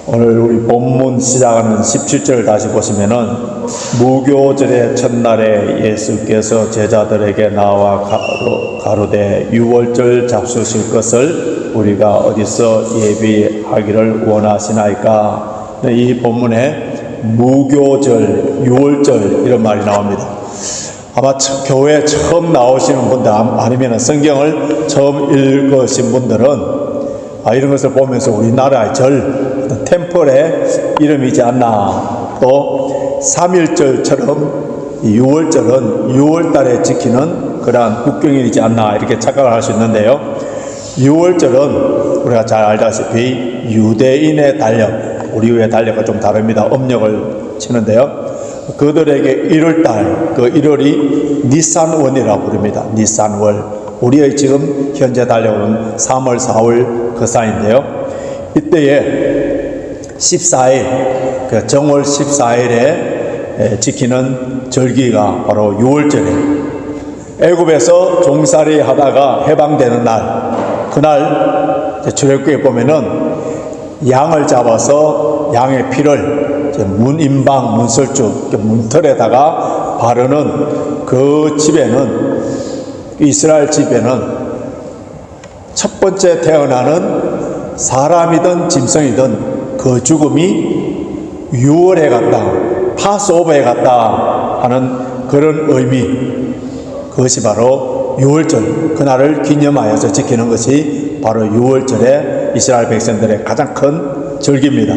오늘 우리 본문 시작하는 17절 다시 보시면은 무교절의 첫날에 예수께서 제자들에게 나와 가로되 유월절 잡수실 것을 우리가 어디서 예비하기를 원하시나이까. 이 본문에 무교절, 유월절 이런 말이 나옵니다. 아마 교회에 처음 나오시는 분들 아니면 성경을 처음 읽으신 분들은 이런 것을 보면서 우리나라의 절, 템플의 이름이지 않나. 또 3.1절처럼 6월절은 6월달에 지키는 그러한 국경일이지 않나 이렇게 착각을 할 수 있는데요. 6월절은 우리가 잘 알다시피 유대인의 달력, 우리의 달력과 좀 다릅니다. 음력을 치는데요. 그들에게 1월달, 그 1월이 니산월이라고 부릅니다. 니산월. 우리의 지금 현재 달력은 3월, 4월 그 사이인데요. 이때에 14일, 그 정월 14일에 지키는 절기가 바로 6월절이에요. 애굽에서 종살이 하다가 해방되는 날, 그날 출애굽기에 보면은 양을 잡아서 양의 피를 문인방, 문설주, 문틀에다가 바르는 그 집에는, 이스라엘 집에는 첫 번째 태어나는 사람이든 짐승이든 그 죽음이 6월에 갔다, 파스오버에 갔다 하는 그런 의미, 그것이 바로 6월절, 그날을 기념하여서 지키는 것이 바로 6월절의 이스라엘 백성들의 가장 큰 절기입니다.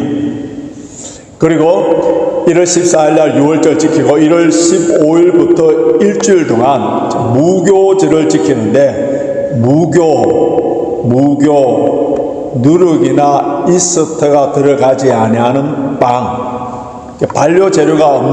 그리고 1월 14일 날 6월절 지키고 1월 15일부터 일주일 동안 무교절을 지키는데, 무교, 누룩이나 이스트가 들어가지 아니하는 빵, 반려 재료가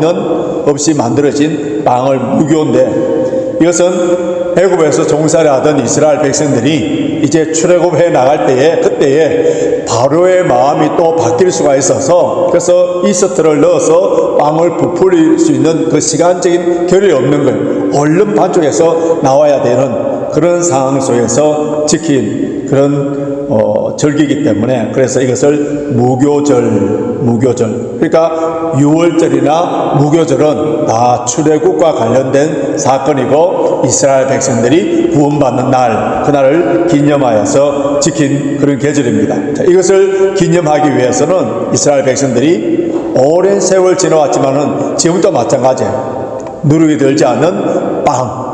없이 만들어진 빵을 무교인데, 이것은 애굽에서 종살이 하던 이스라엘 백성들이 이제 출애굽해 나갈 때에, 그때에 바로의 마음이 또 바뀔 수가 있어서, 그래서 이스트를 넣어서 빵을 부풀릴 수 있는 그 시간적인 겨를이 없는 거예요. 얼른 반쪽에서 나와야 되는 그런 상황 속에서 지킨 그런 절기이기 때문에, 그래서 이것을 무교절. 그러니까 6월절이나 무교절은 다 출애굽과 관련된 사건이고, 이스라엘 백성들이 구원받는 날, 그날을 기념하여서 지킨 그런 계절입니다. 자, 이것을 기념하기 위해서는 이스라엘 백성들이 오랜 세월 지나왔지만은 지금도 마찬가지예요. 누룩이 들지 않는 빵,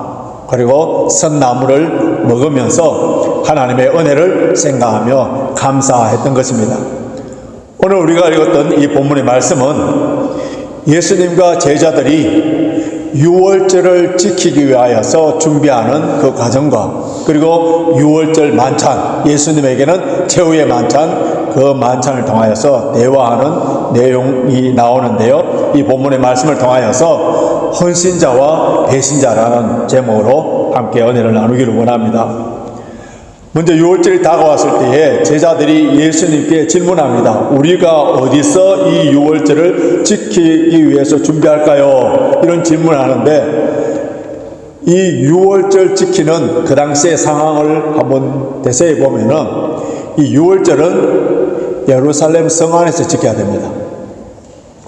그리고 선나물을 먹으면서 하나님의 은혜를 생각하며 감사했던 것입니다. 오늘 우리가 읽었던 이 본문의 말씀은 예수님과 제자들이 6월절을 지키기 위하여서 준비하는 그 과정과, 그리고 6월절 만찬, 예수님에게는 최후의 만찬, 그 만찬을 통하여서 대화하는 내용이 나오는데요. 이 본문의 말씀을 통하여서 헌신자와 배신자라는 제목으로 함께 은혜를 나누기를 원합니다. 먼저 6월절이 다가왔을 때에 제자들이 예수님께 질문합니다. 우리가 어디서 이 6월절을 지키기 위해서 준비할까요? 이런 질문을 하는데, 이 6월절 지키는 그 당시의 상황을 한번 되새해 보면은, 이 6월절은 예루살렘 성 안에서 지켜야 됩니다.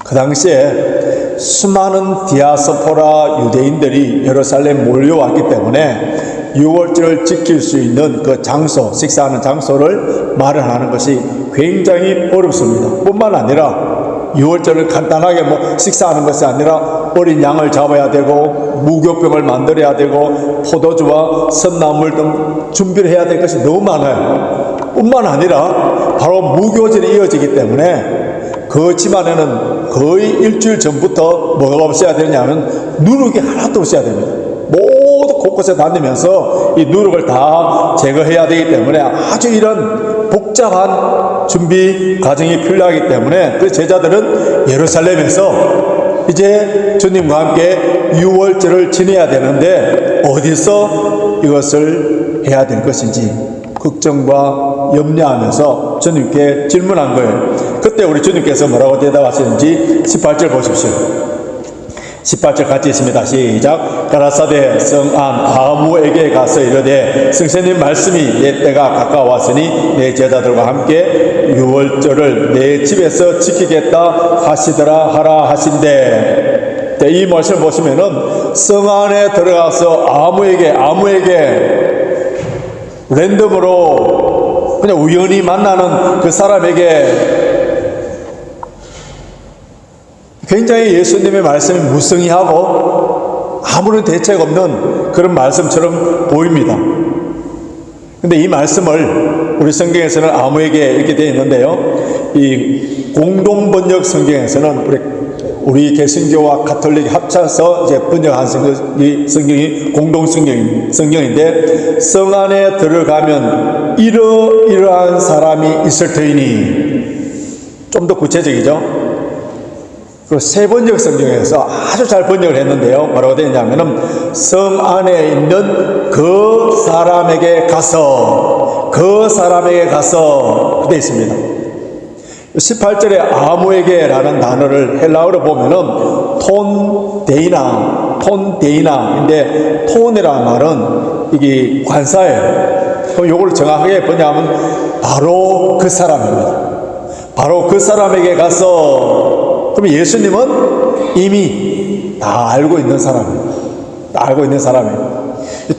그 당시에 수많은 디아스포라 유대인들이 예루살렘 몰려왔기 때문에 6월절을 지킬 수 있는 그 장소, 식사하는 장소를 마련하는 것이 굉장히 어렵습니다. 뿐만 아니라 6월절을 간단하게 식사하는 것이 아니라 어린 양을 잡아야 되고, 무교병을 만들어야 되고, 포도주와 선나물 등 준비를 해야 될 것이 너무 많아요. 뿐만 아니라 바로 무교절이 이어지기 때문에 그 집안에는 거의 일주일 전부터 뭐가 없어야 되냐면 누룩이 하나도 없어야 됩니다. 모두 곳곳에 다니면서 이 누룩을 다 제거해야 되기 때문에 아주 이런 복잡한 준비 과정이 필요하기 때문에, 그 제자들은 예루살렘에서 이제 주님과 함께 6월절을 지내야 되는데 어디서 이것을 해야 될 것인지 걱정과 염려하면서 주님께 질문한 거예요. 그때 우리 주님께서 뭐라고 대답하시는지 18절 보십시오. 18절 같이 있습니다. 시작. 가라사대 성안 아무에게 가서 이르되 선생님 말씀이 내 때가 가까웠으니 내 제자들과 함께 유월절을 내 집에서 지키겠다 하시더라 하라 하신대. 이 말씀을 보시면은 성 안에 들어가서 아무에게 랜덤으로 그냥 우연히 만나는 그 사람에게 굉장히 예수님의 말씀이 무성의하고 아무런 대책 없는 그런 말씀처럼 보입니다. 근데 이 말씀을 우리 성경에서는 아무에게 이렇게 되어 있는데요. 이 공동번역 성경에서는 우리 개신교와 가톨릭이 합쳐서 이제 번역한 성경이 공동 성경인데, 성 안에 들어가면 이러이러한 사람이 있을 터이니, 좀 더 구체적이죠. 그 세 번역 성경에서 아주 잘 번역을 했는데요. 뭐라고 되어 있냐면은 성 안에 있는 그 사람에게 가서 되어 있습니다. 18절에 아무에게라는 단어를 헬라어로 보면은 톤데이나인데, 톤이라는 말은 이게 관사예요. 그럼 이걸 정확하게 번역하면 바로 그 사람입니다. 바로 그 사람에게 가서. 그럼 예수님은 이미 다 알고 있는 사람이에요.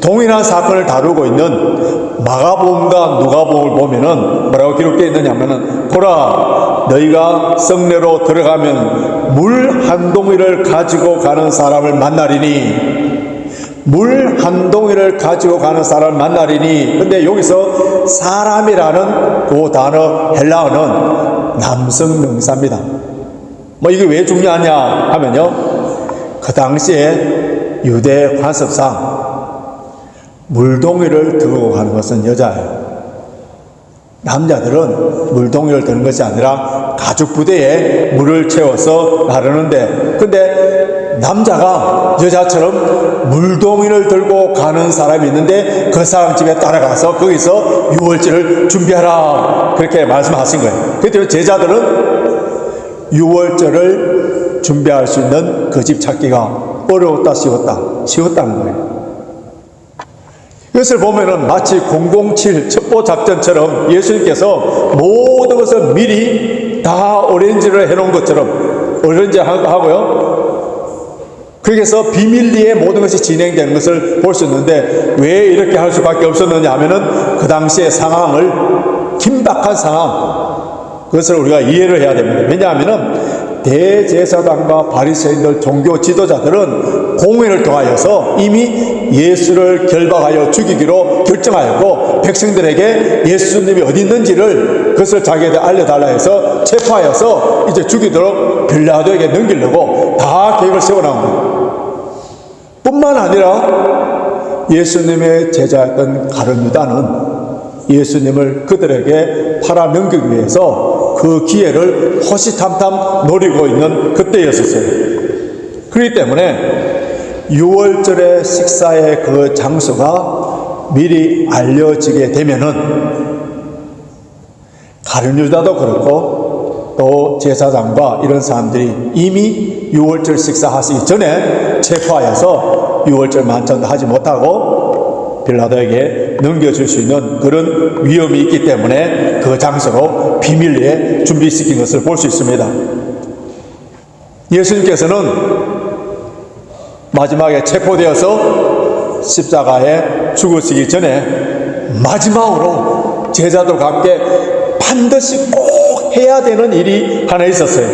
동일한 사건을 다루고 있는 마가복음과 누가복음을 보면은 뭐라고 기록되어 있느냐면은, 보라, 너희가 성내로 들어가면 물 한 동이를 가지고 가는 사람을 만나리니. 근데 여기서 사람이라는 그 단어 헬라어는 남성명사입니다. 이게 왜 중요하냐 하면요, 그 당시에 유대 관습상 물동이를 들고 가는 것은 여자예요. 남자들은 물동이를 드는 것이 아니라 가죽 부대에 물을 채워서 나르는데, 근데 남자가 여자처럼 물동이를 들고 가는 사람이 있는데 그 사람 집에 따라가서 거기서 유월절을 준비하라, 그렇게 말씀하신 거예요. 그때 제자들은 유월절을 준비할 수 있는 그 집 찾기가 어려웠다, 쉬웠다는 거예요. 이것을 보면은 마치 007 첩보 작전처럼 예수님께서 모든 것을 미리 다 어레인지를 해놓은 것처럼, 어레인지 하고요, 그래서 비밀리에 모든 것이 진행되는 것을 볼 수 있는데, 왜 이렇게 할 수밖에 없었느냐 하면은 그 당시의 상황을, 긴박한 상황, 그것을 우리가 이해를 해야 됩니다. 왜냐하면은 대제사장과 바리새인들, 종교 지도자들은 공회를 통하여서 이미 예수를 결박하여 죽이기로 결정하였고, 백성들에게 예수님이 어디 있는지를 그것을 자기에게 알려달라 해서 체포하여서 이제 죽이도록 빌라도에게 넘기려고 다 계획을 세워나온 거예요. 뿐만 아니라 예수님의 제자였던 가룟 유다는 예수님을 그들에게 팔아넘기기 위해서 그 기회를 호시탐탐 노리고 있는 그때였었어요. 그렇기 때문에 유월절의 식사의 그 장소가 미리 알려지게 되면은 가룟 유다도 그렇고 또 제사장과 이런 사람들이 이미 유월절 식사하시기 전에 체포하여서 유월절 만찬도 하지 못하고 빌라도에게 넘겨줄 수 있는 그런 위험이 있기 때문에 그 장소로 비밀리에 준비시킨 것을 볼 수 있습니다. 예수님께서는 마지막에 체포되어서 십자가에 죽으시기 전에 마지막으로 제자들과 함께 반드시 꼭 해야 되는 일이 하나 있었어요.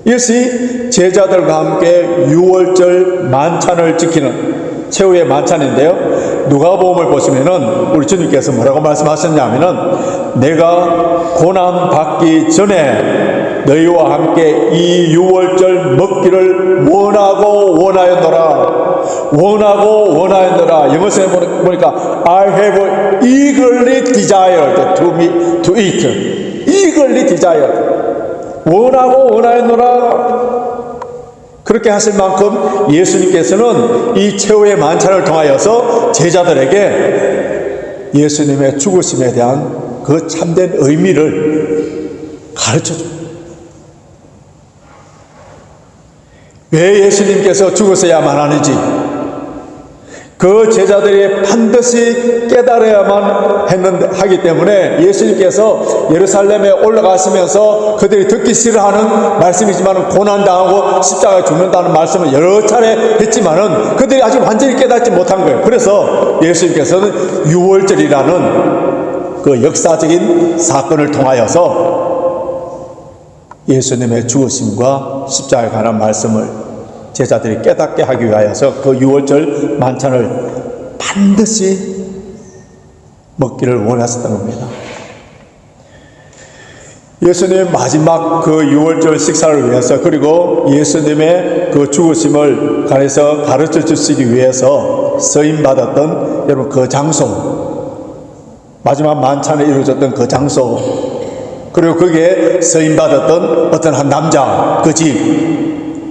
이것이 제자들과 함께 유월절 만찬을 지키는 최후의 만찬인데요, 누가복음을 보시면은 우리 주님께서 뭐라고 말씀하셨냐면은, 내가 고난 받기 전에 너희와 함께 이 유월절 먹기를 원하였노라. 영어에 보니까 I have eagerly desired to eat. eagerly desired. 원하였노라. 그렇게 하실 만큼 예수님께서는 이 최후의 만찬을 통하여서 제자들에게 예수님의 죽으심에 대한 그 참된 의미를 가르쳐줍니다. 왜 예수님께서 죽으셔야만 하는지, 그 제자들이 반드시 깨달아야만 하기 때문에 예수님께서 예루살렘에 올라가시면서 그들이 듣기 싫어하는 말씀이지만 고난당하고 십자가에 죽는다는 말씀을 여러 차례 했지만은 그들이 아직 완전히 깨닫지 못한 거예요. 그래서 예수님께서는 유월절이라는 그 역사적인 사건을 통하여서 예수님의 죽으심과 십자가에 관한 말씀을 제자들이 깨닫게 하기 위하여서 그 유월절 만찬을 반드시 먹기를 원하셨던 겁니다. 예수님의 마지막 그 유월절 식사를 위해서, 그리고 예수님의 그 죽으심을 관해서 가르쳐 주시기 위해서 서임받았던 여러분 그 장소, 마지막 만찬에 이루어졌던 그 장소, 그리고 거기에 서임받았던 어떤 한 남자, 그 집,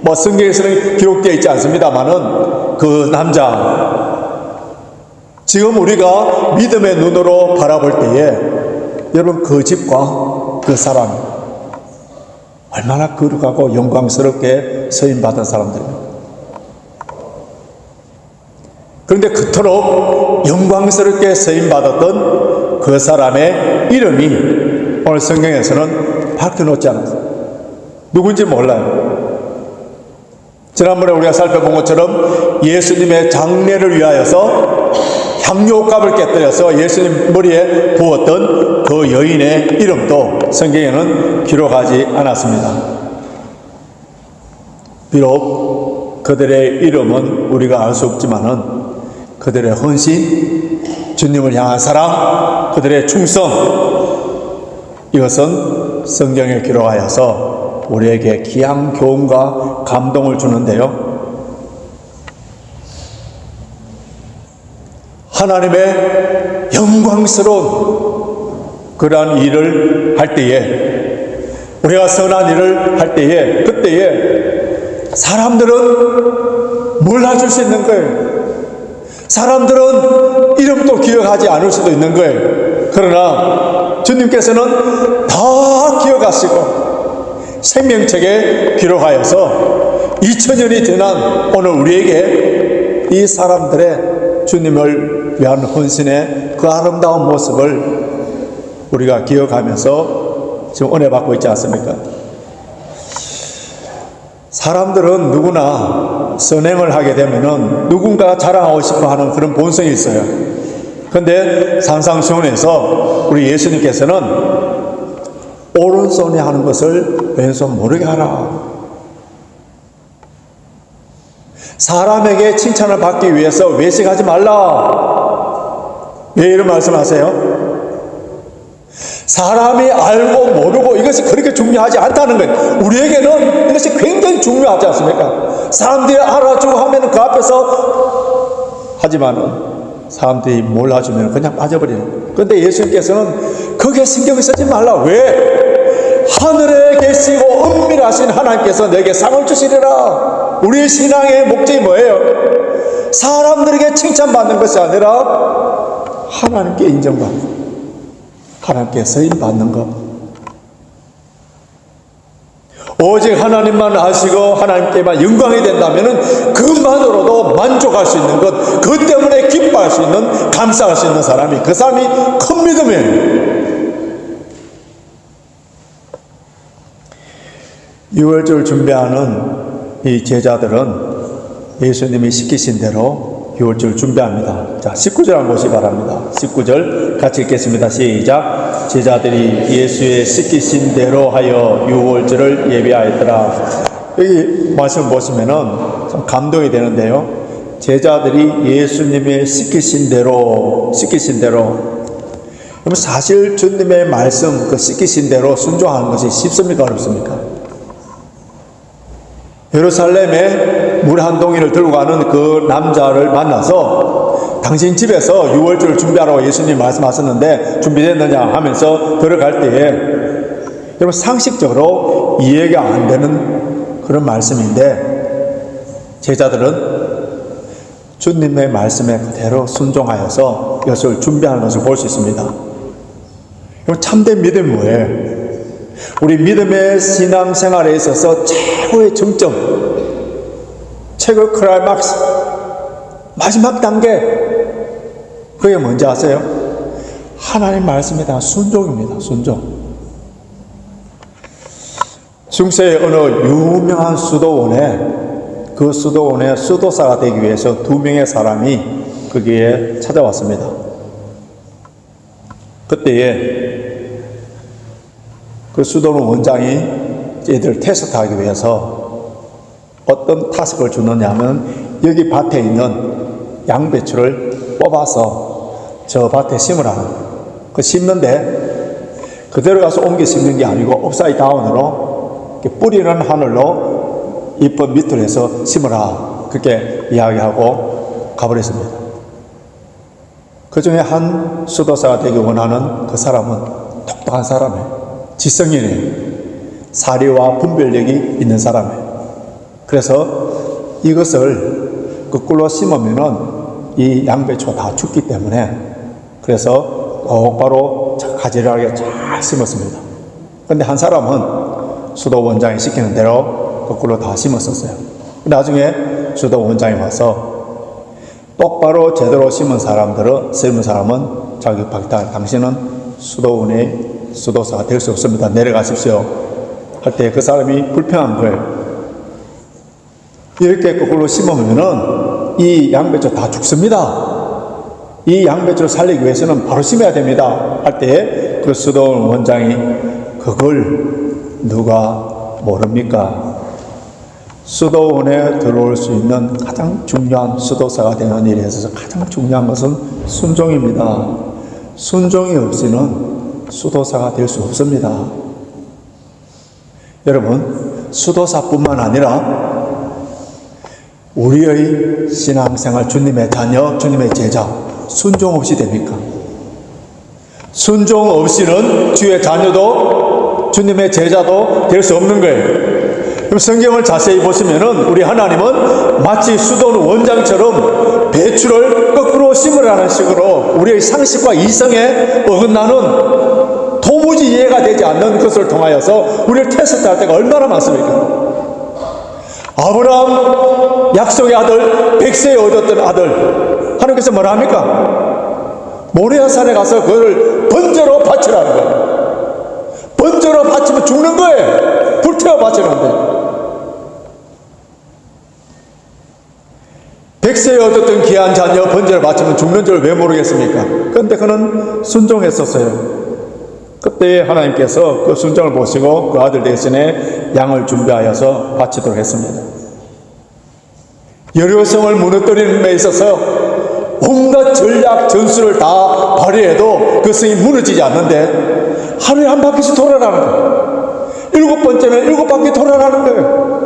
뭐 성경에서는 기록되어 있지 않습니다만은 그 남자, 지금 우리가 믿음의 눈으로 바라볼 때에 여러분 그 집과 그 사람 얼마나 거룩하고 영광스럽게 서임받은 사람들입니다. 그런데 그토록 영광스럽게 서임받았던 그 사람의 이름이 오늘 성경에서는 밝혀놓지 않았어요. 누군지 몰라요. 지난번에 우리가 살펴본 것처럼 예수님의 장례를 위하여서 향료값을 깨뜨려서 예수님 머리에 부었던 그 여인의 이름도 성경에는 기록하지 않았습니다. 비록 그들의 이름은 우리가 알 수 없지만은 그들의 헌신, 주님을 향한 사랑, 그들의 충성, 이것은 성경에 기록하여서 우리에게 귀한 교훈과 감동을 주는데요. 하나님의 영광스러운 그러한 일을 할 때에, 우리가 선한 일을 할 때에, 그때에 사람들은 몰라줄 수 있는 거예요. 사람들은 이름도 기억하지 않을 수도 있는 거예요. 그러나 주님께서는 다 기억하시고 생명책에 기록하여서 2000년이 지난 오늘 우리에게 이 사람들의 주님을 위한 헌신의 그 아름다운 모습을 우리가 기억하면서 지금 은혜 받고 있지 않습니까? 사람들은 누구나 선행을 하게 되면은 누군가 자랑하고 싶어 하는 그런 본성이 있어요. 그런데 산상수훈에서 우리 예수님께서는 오른손에 하는 것을 왼손 모르게 하라. 사람에게 칭찬을 받기 위해서 외식하지 말라. 왜 이런 말씀하세요? 사람이 알고 모르고 이것이 그렇게 중요하지 않다는 거예요. 우리에게는 이것이 굉장히 중요하지 않습니까? 사람들이 알아주고 하면 그 앞에서 하지만은 사람들이 몰라주면 그냥 빠져버리는 거예요. 그런데 예수님께서는 거기에 신경을 쓰지 말라. 왜? 하늘에 계시고 은밀하신 하나님께서 내게 상을 주시리라. 우리의 신앙의 목적이 뭐예요? 사람들에게 칭찬받는 것이 아니라 하나님께 인정받는, 하나님께 서임받는 것. 오직 하나님만 아시고 하나님께만 영광이 된다면 그것만으로도 만족할 수 있는 것, 그 때문에 기뻐할 수 있는, 감사할 수 있는 사람이, 그 사람이 큰 믿음이에요. 유월절 준비하는 이 제자들은 예수님이 시키신 대로 유월절 준비합니다. 자, 19절 한번 보시기 바랍니다. 19절 같이 읽겠습니다. 시작. 제자들이 예수의 시키신 대로 하여 유월절을 예비하였더라. 여기 말씀 보시면은 참 감동이 되는데요. 제자들이 예수님의 시키신 대로 그럼 사실 주님의 말씀, 그 시키신 대로 순종하는 것이 쉽습니까? 어렵습니까? 예루살렘에 물 한 동이를 들고 가는 그 남자를 만나서 당신 집에서 유월절을 준비하라고 예수님 말씀하셨는데 준비됐느냐 하면서 들어갈 때에 여러분 상식적으로 이해가 안 되는 그런 말씀인데 제자들은 주님의 말씀에 그대로 순종하여서 이것을 준비하는 것을 볼 수 있습니다. 여러분 참된 믿음이 뭐예요? 우리 믿음의 신앙생활에 있어서 최고의 정점, 최고 클라이막스 마지막 단계, 그게 뭔지 아세요? 하나님 말씀에 대한 순종입니다. 순종. 중세의 어느 유명한 수도원에, 그 수도원의 수도사가 되기 위해서 2명의 사람이 거기에 찾아왔습니다. 그때에 그 수도원 원장이 얘들을 테스트하기 위해서 어떤 타석을 주느냐면, 여기 밭에 있는 양배추를 뽑아서 저 밭에 심으라는 거예요. 그 심는데 그대로 가서 옮겨 심는 게 아니고 업사이드 다운으로 뿌리는 하늘로 잎은 밑으로 해서 심으라, 그렇게 이야기하고 가버렸습니다. 그 중에 한 수도사가 되기 원하는 그 사람은 똑똑한 사람이에요. 지성인이에요. 사리와 분별력이 있는 사람이에요. 그래서 이것을 거꾸로 심으면은 이 양배추가 다 죽기 때문에, 그래서 똑바로 가지런하게 잘 심었습니다. 그런데 한 사람은 수도 원장이 시키는 대로 거꾸로 다 심었었어요. 나중에 수도 원장이 와서 똑바로 제대로 심은 사람은 자기 박탈, 당신은 수도원의 수도사가 될 수 없습니다. 내려가십시오. 할 때 그 사람이 불평한 거예요. 이렇게 거꾸로 심으면은 이 양배추 다 죽습니다. 이 양배추를 살리기 위해서는 바로 심어야 됩니다. 할 때 그 수도원 원장이, 그걸 누가 모릅니까? 수도원에 들어올 수 있는 가장 중요한 수도사가 되는 일에 있어서 가장 중요한 것은 순종입니다. 순종이 없이는 수도사가 될 수 없습니다. 여러분, 수도사뿐만 아니라 우리의 신앙생활, 주님의 자녀, 주님의 제자, 순종 없이 됩니까? 순종 없이는 주의 자녀도 주님의 제자도 될 수 없는 거예요. 성경을 자세히 보시면은 우리 하나님은 마치 수도원 원장처럼 배추를 거꾸로 심으라는 식으로 우리의 상식과 이성에 어긋나는 도무지 이해가 되지 않는 것을 통하여서 우리를 테스트할 때가 얼마나 많습니까? 아브라함 약속의 아들, 백세에 얻었던 아들, 하나님께서 뭐라 합니까? 모리아산에 가서 그걸 번제로 바치라는 거예요. 번제로 바치면 죽는 거예요. 불태워 바치는데. 백세에 얻었던 귀한 자녀 번제로 바치면 죽는 줄 왜 모르겠습니까? 그런데 그는 순종했었어요. 그때 하나님께서 그 순종을 보시고 그 아들 대신에 양을 준비하여서 바치도록 했습니다. 여리고성을 무너뜨리는 데 있어서 온갖 전략 전술을 다 발휘해도 그 성이 무너지지 않는데 하루에 한 바퀴씩 돌아라는 거예요. 7번째는 7바퀴 돌아라는 거예요.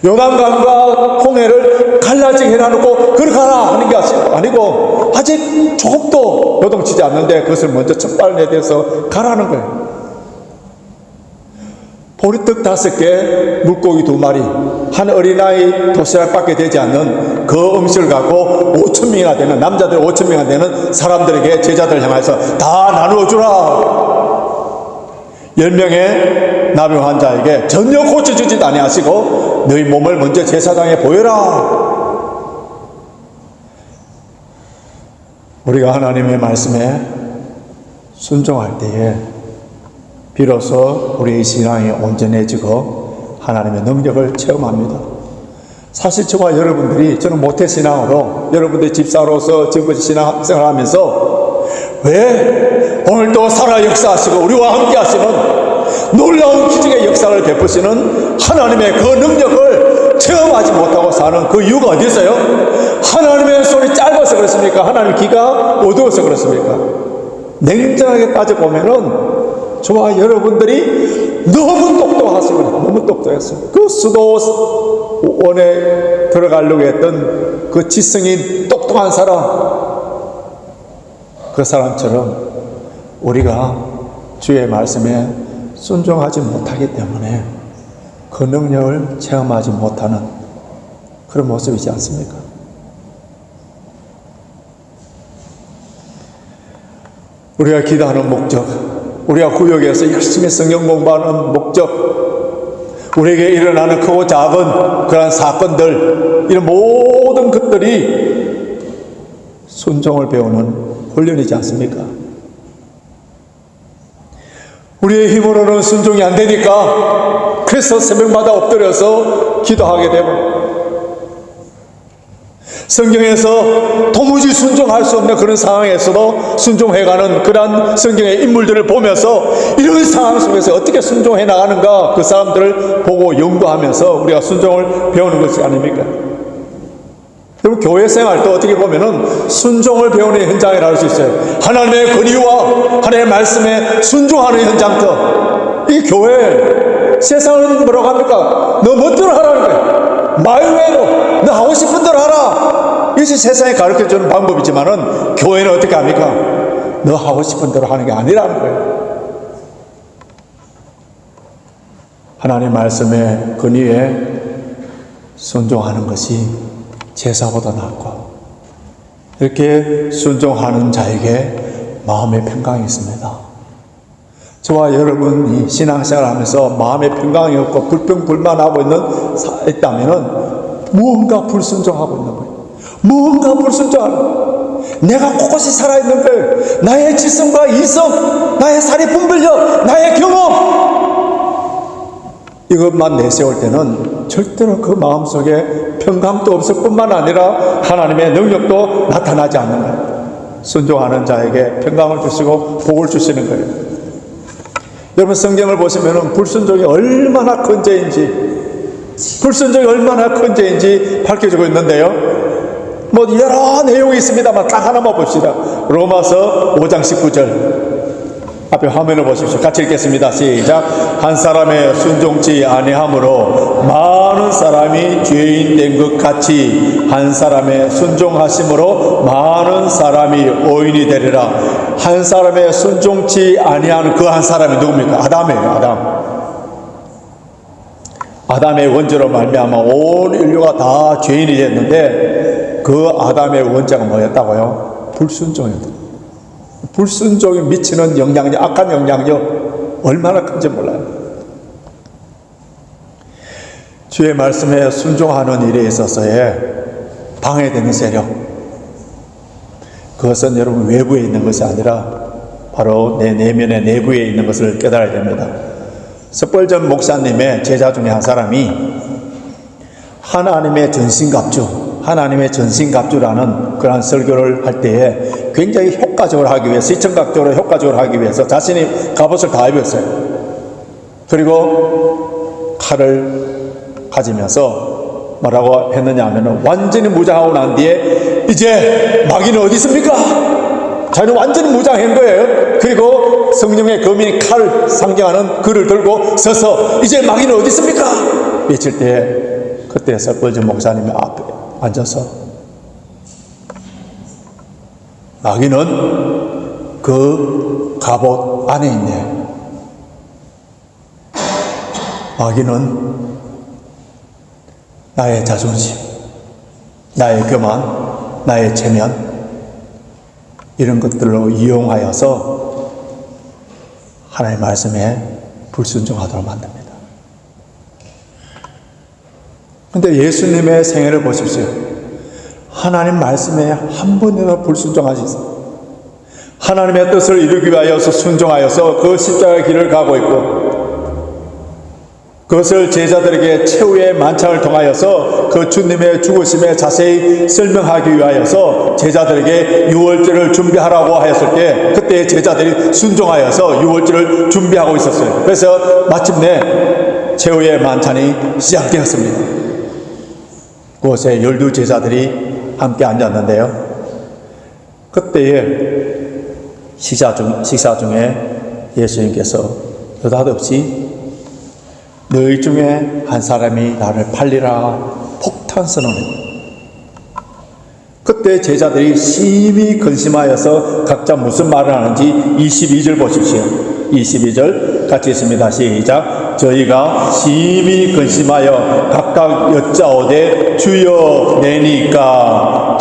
요단강과 홍해를 갈라지게 해놔놓고 걸어가라 하는 게 아니고, 아직 조금도 요동치지 않는데 그것을 먼저 첫발 내대서 가라는 거예요. 보리떡 5개, 물고기 2마리, 한 어린아이 도시락밖에 되지 않는 그 음식을 갖고 5,000명이나 되는, 남자들 5,000명이나 되는 사람들에게, 제자들 향해서 다 나누어 주라. 10명의 나병 환자에게 전혀 고쳐주지도 아니하시고 너희 몸을 먼저 제사장에 보여라. 우리가 하나님의 말씀에 순종할 때에 비로소 우리의 신앙이 온전해지고 하나님의 능력을 체험합니다. 사실 저와 여러분들이, 저는 모태신앙으로 여러분들 집사로서 지금까지 신앙생활을 하면서 왜 오늘도 살아 역사하시고 우리와 함께 하시는 놀라운 기적의 역사를 베푸시는 하나님의 그 능력을 체험하지 못하고 사는 그 이유가 어디 있어요? 하나님의 손이 짧아서 그렇습니까? 하나님의 귀가 어두워서 그렇습니까? 냉정하게 따져보면은 저와 여러분들이 너무 똑똑하십니다. 너무 똑똑했어요. 그 수도원에 들어가려고 했던 그 지성인 똑똑한 사람, 그 사람처럼 우리가 주의 말씀에 순종하지 못하기 때문에 그 능력을 체험하지 못하는 그런 모습이지 않습니까? 우리가 기도하는 목적, 우리가 구역에서 열심히 성경 공부하는 목적, 우리에게 일어나는 크고 작은 그러한 사건들, 이런 모든 것들이 순종을 배우는 훈련이지 않습니까? 우리의 힘으로는 순종이 안 되니까 그래서 새벽마다 엎드려서 기도하게 되고, 성경에서 도무지 순종할 수 없는 그런 상황에서도 순종해가는 그러한 성경의 인물들을 보면서 이런 상황 속에서 어떻게 순종해 나가는가, 그 사람들을 보고 연구하면서 우리가 순종을 배우는 것이 아닙니까? 여러분, 교회 생활도 어떻게 보면은 순종을 배우는 현장이라 할 수 있어요. 하나님의 권위와 하나님의 말씀에 순종하는 현장도. 이 교회, 세상은 뭐라고 합니까? 너 멋대로 하라는 거예요. 마이웨이로 너 하고 싶은 대로 하라. 이것이 세상이 가르쳐주는 방법이지만은 교회는 어떻게 합니까? 너 하고 싶은 대로 하는 게 아니라는 거예요. 하나님 말씀의 권위에 순종하는 것이 제사보다 낫고, 이렇게 순종하는 자에게 마음의 평강이 있습니다. 저와 여러분이 신앙생활을 하면서 마음의 평강이 없고 불평불만하고 있다면 무언가 불순종하고 있는 거예요. 무언가 불순종하는 거예요. 내가 곳곳이 살아있는 거예요. 나의 지성과 이성, 나의 사리 분별력, 나의 경험, 이것만 내세울 때는 절대로 그 마음속에 평강도 없을 뿐만 아니라 하나님의 능력도 나타나지 않는 거예요. 순종하는 자에게 평강을 주시고 복을 주시는 거예요. 여러분, 성경을 보시면 불순종이 얼마나 큰 죄인지, 불순종이 얼마나 큰 죄인지 밝혀지고 있는데요. 뭐 여러 내용이 있습니다만 딱 하나만 봅시다. 로마서 5장 19절 앞에 화면을 보십시오. 같이 읽겠습니다. 시작. 한 사람의 순종치 아니함으로 많은 사람이 죄인 된 것 같이 한 사람의 순종하심으로 많은 사람이 의인이 되리라. 한 사람의 순종치 아니하는 그 한 사람이 누굽니까? 아담이에요. 아담의 원죄로 말미암아 온 인류가 다 죄인이 됐는데, 그 아담의 원죄가 뭐였다고요? 불순종이었다. 불순종이 미치는 영향력, 악한 영향력 얼마나 큰지 몰라요. 주의 말씀에 순종하는 일에 있어서의 방해되는 세력, 그것은 여러분 외부에 있는 것이 아니라 바로 내 내면의 내부에 있는 것을 깨달아야 됩니다. 스펄전 목사님의 제자 중에 한 사람이 하나님의 전신갑주라는 그러한 설교를 할 때에 굉장히 효과적으로 하기 위해서, 시청각적으로 효과적으로 하기 위해서 자신이 갑옷을 다 입었어요. 그리고 칼을 가지면서 뭐라고 했느냐 하면, 완전히 무장하고 난 뒤에 이제 마귀는 어디 있습니까? 자기는 완전히 무장한 거예요. 그리고 성령의 검인 칼을 상징하는 글을 들고 서서 이제 마귀는 어디 있습니까? 외칠 때, 그때 스펄전 목사님이 앞에 앉아서 마귀는 그 갑옷 안에 있네. 마귀는 나의 자존심, 나의 교만, 나의 체면, 이런 것들로 이용하여서 하나님의 말씀에 불순종하도록 만듭니다. 그런데 예수님의 생애를 보십시오. 하나님 말씀에 한 번이라도 불순종하셨어요. 하나님의 뜻을 이루기 위하여서 순종하여서 그 십자가의 길을 가고 있고, 그것을 제자들에게 최후의 만찬을 통하여서 그 주님의 죽으심에 자세히 설명하기 위하여서 제자들에게 유월절을 준비하라고 하였을 때, 그때 제자들이 순종하여서 유월절을 준비하고 있었어요. 그래서 마침내 최후의 만찬이 시작되었습니다. 그곳에 12제자들이 함께 앉았는데요. 그때에 식사 중에 예수님께서 느닷없이 너희 중에 한 사람이 나를 팔리라 폭탄 선언했다. 그때 제자들이 심히 근심하여서 각자 무슨 말을 하는지 22절 보십시오. 22절 같이 있습니다. 시작. 저희가 심히 근심하여 각각 여짜오되 주여 내니까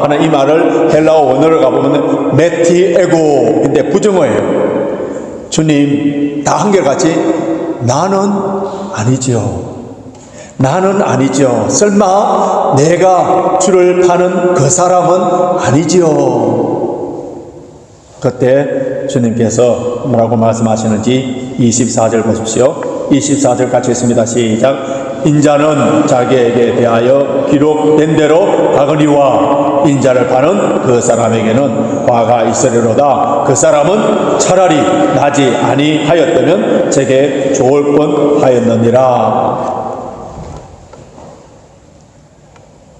하는 이 말을 헬라어 원어를 가보면 메티에고인데 부정어예요. 주님, 다 한결같이 나는 아니지요. 나는 아니지요. 설마 내가 주를 파는 그 사람은 아니지요. 그때 주님께서 뭐라고 말씀하시는지 24절 보십시오. 24절 같이 읽습니다. 시작. 인자는 자기에게 대하여 기록된 대로 하거니와 인자를 파는 그 사람에게는 화가 있으리로다. 그 사람은 차라리 나지 아니하였다면 제게 좋을 뻔하였느니라.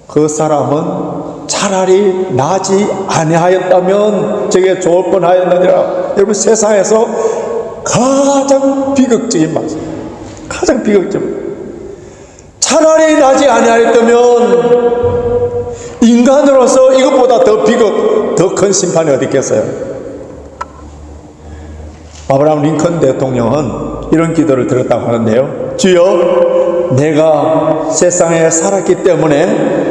그 사람은 차라리 나지 아니하였다면 제게 좋을 뻔하였느니라. 여러분, 세상에서 가장 비극적인 말씀, 가장 비극적인, 차라리 나지 아니하였다면 인간으로서 이것보다 더 비극, 더 큰 심판이 어디 있겠어요? 아브라함 링컨 대통령은 이런 기도를 드렸다고 하는데요. 주여, 내가 세상에 살았기 때문에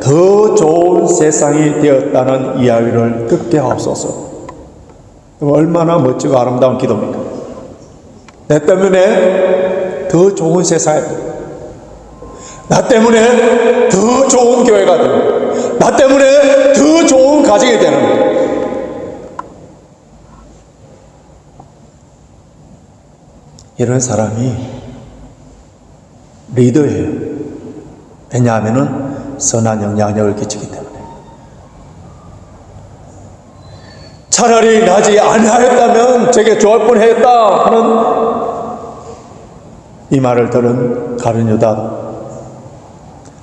더 좋은 세상이 되었다는 이야기를 듣게 하옵소서. 얼마나 멋지고 아름다운 기도입니까? 내 때문에 더 좋은 세상이 되고, 나 때문에 더 좋은 교회가 되고, 나 때문에 더 좋은 가정이 되는, 이런 사람이 리더예요. 왜냐하면 선한 영향력을 끼치기 때문에. 차라리 나지 아니하였다면 제게 좋을 뻔했다 하는 이 말을 들은 가룟 유다,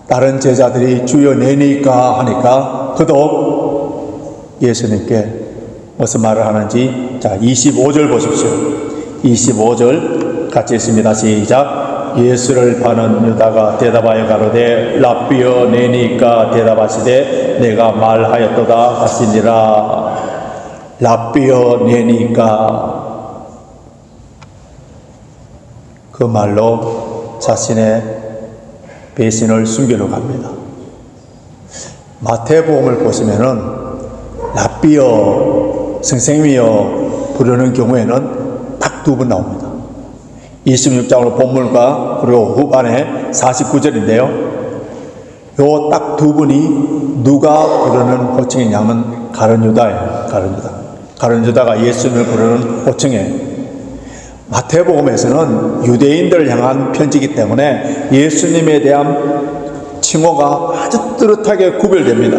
다른 제자들이 주여 내니까 하니까 그도 예수님께 무슨 말을 하는지, 자 25절 보십시오. 25절 같이 읽습니다. 시작. 예수를 파는 유다가 대답하여 가로되 랍비여 내니까 대답하시되 내가 말하였도다 하시니라. 랍비여 내니까, 그 말로 자신의 배신을 숨기려고 합니다. 마태복음을 보시면은 랍비여, 선생님이여 부르는 경우에는 딱 두 번 나옵니다. 26장으로 본문과 그리고 후반에 49절인데요. 요 딱 두 분이 누가 부르는 호칭이냐면 가룟 유다예요. 가룟 유다. 가룟 유다가 예수님을 부르는 호칭이에요. 마태복음에서는 유대인들을 향한 편지이기 때문에 예수님에 대한 칭호가 아주 뚜렷하게 구별됩니다.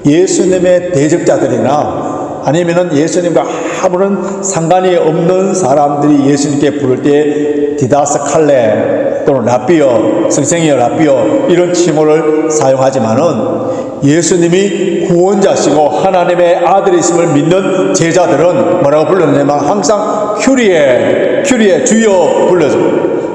예수님의 대적자들이나 아니면은 예수님과 아무런 상관이 없는 사람들이 예수님께 부를 때 디다스 칼레 또는 랍비여, 선생이여 랍비여 이런 칭호를 사용하지만은 예수님이 구원자시고 하나님의 아들이심을 믿는 제자들은 뭐라고 불렀냐면 항상 큐리에 주여 불러줘.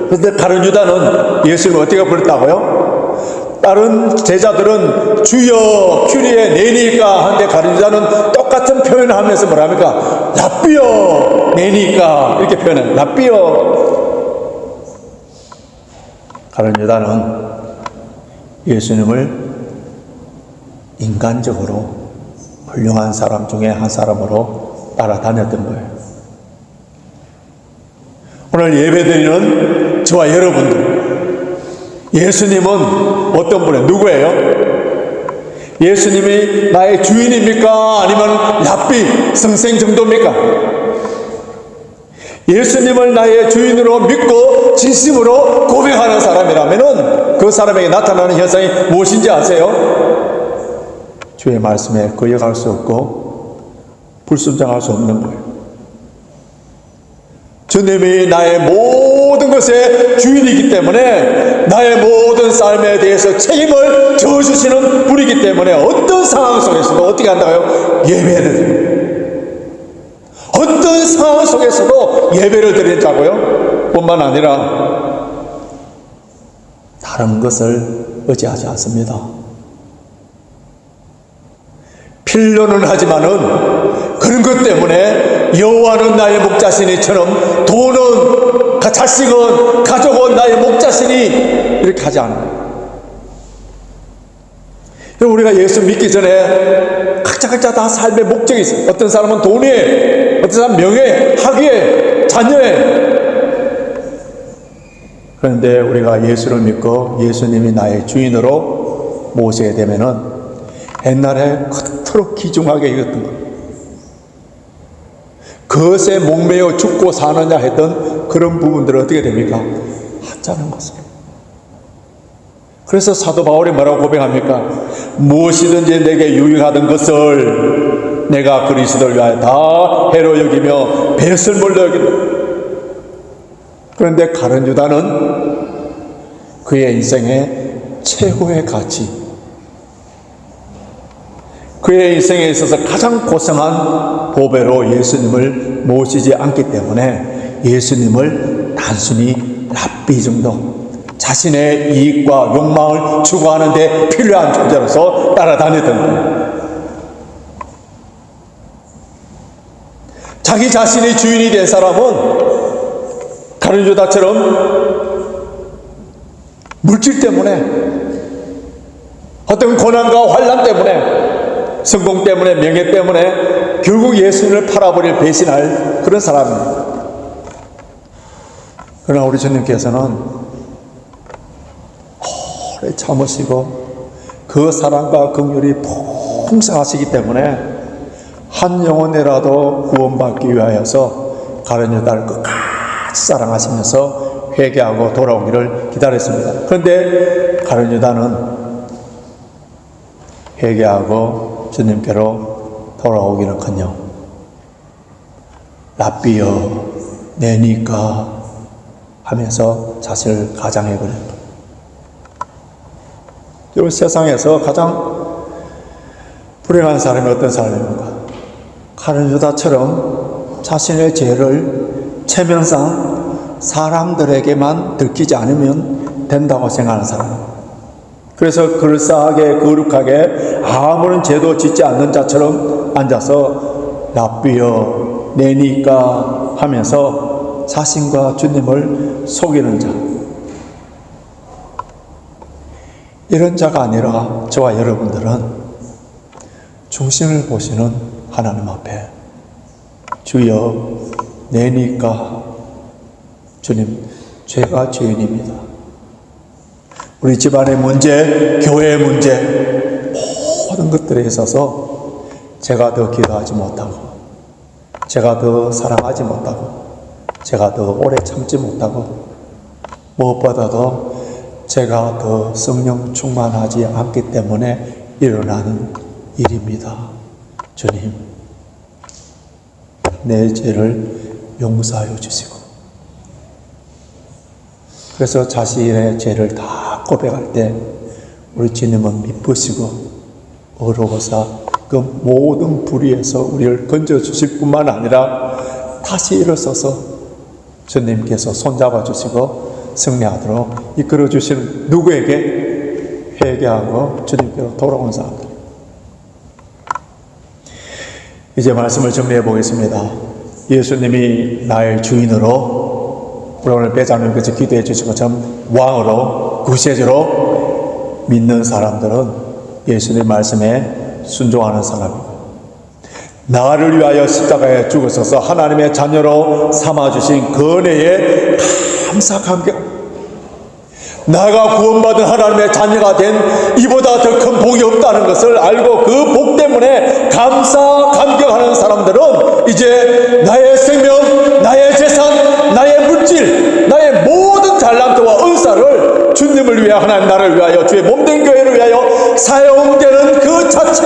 그런데 가룟 유다는 예수님을 어떻게 불렀다고요? 다른 제자들은 주여 큐리에 내니까 하는데 가룟 유다는 똑같은 표현을 하면서 뭐랍니까? 랍비여 내니까 이렇게 표현해요. 랍비여. 가룟 유다는 예수님을 인간적으로 훌륭한 사람 중에 한 사람으로 따라다녔던 거예요. 오늘 예배드리는 저와 여러분들, 예수님은 어떤 분이에요? 누구예요? 예수님이 나의 주인입니까? 아니면 랍비, 선생 정도입니까? 예수님을 나의 주인으로 믿고 진심으로 고백하는 사람이라면 그 사람에게 나타나는 현상이 무엇인지 아세요? 주의 말씀에 거역할 수 없고 불순종할 수 없는 거예요. 주님이 나의 모든 것의 주인이기 때문에 나의 모든 삶에 대해서 책임을 져주시는 분이기 때문에 어떤 상황 속에서도 어떻게 한다고요? 예배를 드립니다. 어떤 상황 속에서도 예배를 드린다고요? 뿐만 아니라 다른 것을 의지하지 않습니다. 필요는 하지만은 그런 것 때문에 여호와는 나의 목자시니처럼 돈은, 자식은, 가족은 나의 목자시니 이렇게 하지 않아요. 우리가 예수 믿기 전에 각자 다 삶의 목적이 있어요. 어떤 사람은 돈에, 어떤 사람은 명예, 학위에, 자녀에. 그런데 우리가 예수를 믿고 예수님이 나의 주인으로 모시게 되면은 옛날에 그토록 귀중하게 여겼던 것, 그것에 목매어 죽고 사느냐 했던 그런 부분들은 어떻게 됩니까? 하찮은 것으로. 그래서 사도 바울이 뭐라고 고백합니까? 무엇이든지 내게 유익하던 것을 내가 그리스도를 위하여 다 해로 여기며 배설물로 여긴다. 그런데 가룟 유다는 그의 인생의 최고의 가치, 그의 인생에 있어서 가장 고생한 보배로 예수님을 모시지 않기 때문에 예수님을 단순히 랍비 정도, 자신의 이익과 욕망을 추구하는 데 필요한 존재로서 따라다녔던 거예요. 자기 자신이 주인이 된 사람은 가룟 유다처럼 물질 때문에, 어떤 고난과 환난 때문에, 성공 때문에, 명예 때문에 결국 예수님을 팔아버릴, 배신할 그런 사람입니다. 그러나 우리 주님께서는 오래 참으시고 그 사랑과 긍휼이 풍성하시기 때문에 한 영혼이라도 구원받기 위하여서 가룟 유다를 끝까지 사랑하시면서 회개하고 돌아오기를 기다렸습니다. 그런데 가룟 유다는 회개하고 주님께로 돌아오기는커녕 랍비여 내니까 하면서 자신을 가장해버렸다. 여러분, 세상에서 가장 불행한 사람이 어떤 사람입니까? 가룟 유다처럼 자신의 죄를 체면상 사람들에게만 들키지 않으면 된다고 생각하는 사람. 그래서 그럴싸하게 거룩하게 아무런 죄도 짓지 않는 자처럼 앉아서 랍비여 내니까 하면서 자신과 주님을 속이는 자, 이런 자가 아니라 저와 여러분들은 중심을 보시는 하나님 앞에 주여 내니까, 주님 죄가 죄인입니다. 우리 집안의 문제, 교회의 문제, 모든 것들에 있어서 제가 더 기도하지 못하고, 제가 더 사랑하지 못하고, 제가 더 오래 참지 못하고, 무엇보다도 제가 더 성령 충만하지 않기 때문에 일어나는 일입니다. 주님, 내 죄를 용서하여 주시고. 그래서 자신의 죄를 다 고백할 때 우리 주님은 미쁘시고 어로워서 그 모든 불의에서 우리를 건져주실 뿐만 아니라 다시 일어서서 주님께서 손잡아 주시고 승리하도록 이끌어 주시는 누구에게? 회개하고 주님께로 돌아온 사람들. 이제 말씀을 정리해 보겠습니다. 예수님이 나의 주인으로, 오늘 배자님께서 기도해 주신 것처럼 왕으로, 구세주로 믿는 사람들은 예수님 말씀에 순종하는 사람이고, 나를 위하여 십자가에 죽으셔서 하나님의 자녀로 삼아주신 그 은혜에 감사 감격, 나가 구원받은 하나님의 자녀가 된 이보다 더 큰 복이 없다는 것을 알고 그 복 때문에 감사 감격하는 사람들은 이제 나의 생명, 나의 재산, 나의 물질, 나의 모든 잘난도와 은사를 주님을 위하여, 하나님 나라를 위하여, 주의 몸된 교회를 위하여 사용되는 그 자체,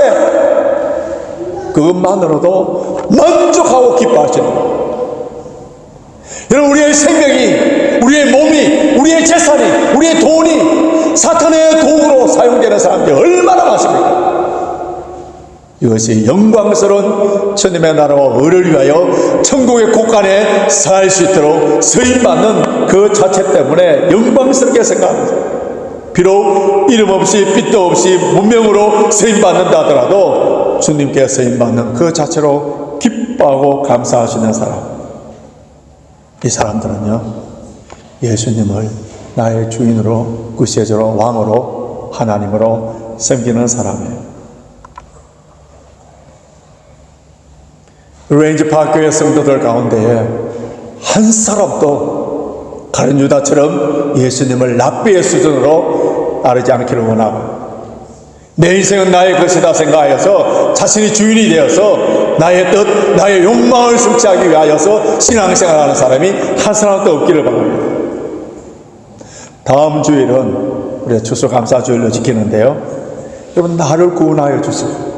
그것만으로도 만족하고 기뻐하시는, 여러분, 우리의 생명이, 우리의 몸이, 우리의 재산이, 우리의 돈이 사탄의 도구로 사용되는 사람들이 얼마나 많습니까? 이것이 영광스러운 주님의 나라와 의를 위하여 천국의 곳간에 살 수 있도록 서임받는 그 자체 때문에 영광스럽게 생각합니다. 비록 이름 없이 빛도 없이 문명으로 서임받는다 하더라도 주님께 서임받는 그 자체로 기뻐하고 감사하시는 사람, 이 사람들은요, 예수님을 나의 주인으로, 구세주로, 왕으로, 하나님으로 섬기는 사람이에요. 레인지파크 교회 성도들 가운데에 한 사람도 가룟 유다처럼 예수님을 랍비의 수준으로 따르지 않기를 원하고, 내 인생은 나의 것이다 생각하여서 자신이 주인이 되어서 나의 뜻, 나의 욕망을 성취하기 위하여서 신앙생활하는 사람이 한 사람도 없기를 바랍니다. 다음 주일은 우리가 추수감사주일로 지키는데요, 여러분, 나를 구원하여 주시고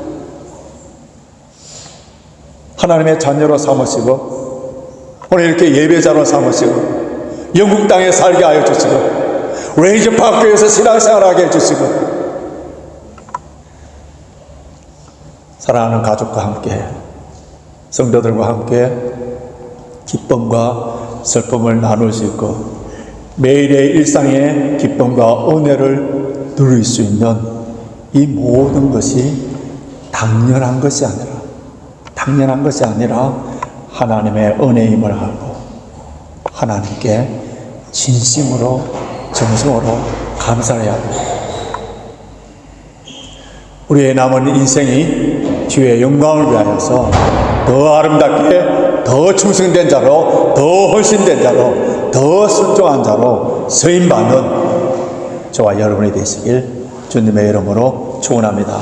하나님의 자녀로 삼으시고 오늘 이렇게 예배자로 삼으시고 영국 땅에 살게 하여 주시고 레이저 파크에서 신앙생활하게 해주시고 사랑하는 가족과 함께, 성도들과 함께 기쁨과 슬픔을 나눌 수 있고 매일의 일상의 기쁨과 은혜를 누릴 수 있는 이 모든 것이 당연한 것이 아니라 하나님의 은혜임을 알고 하나님께 진심으로 정성으로 감사해야 합니다. 우리의 남은 인생이 주의 영광을 위하여서 더 아름답게, 더 충성된 자로, 더 헌신된 자로, 더 순종한 자로 쓰임받는 저와 여러분이 되시길 주님의 이름으로 축원합니다.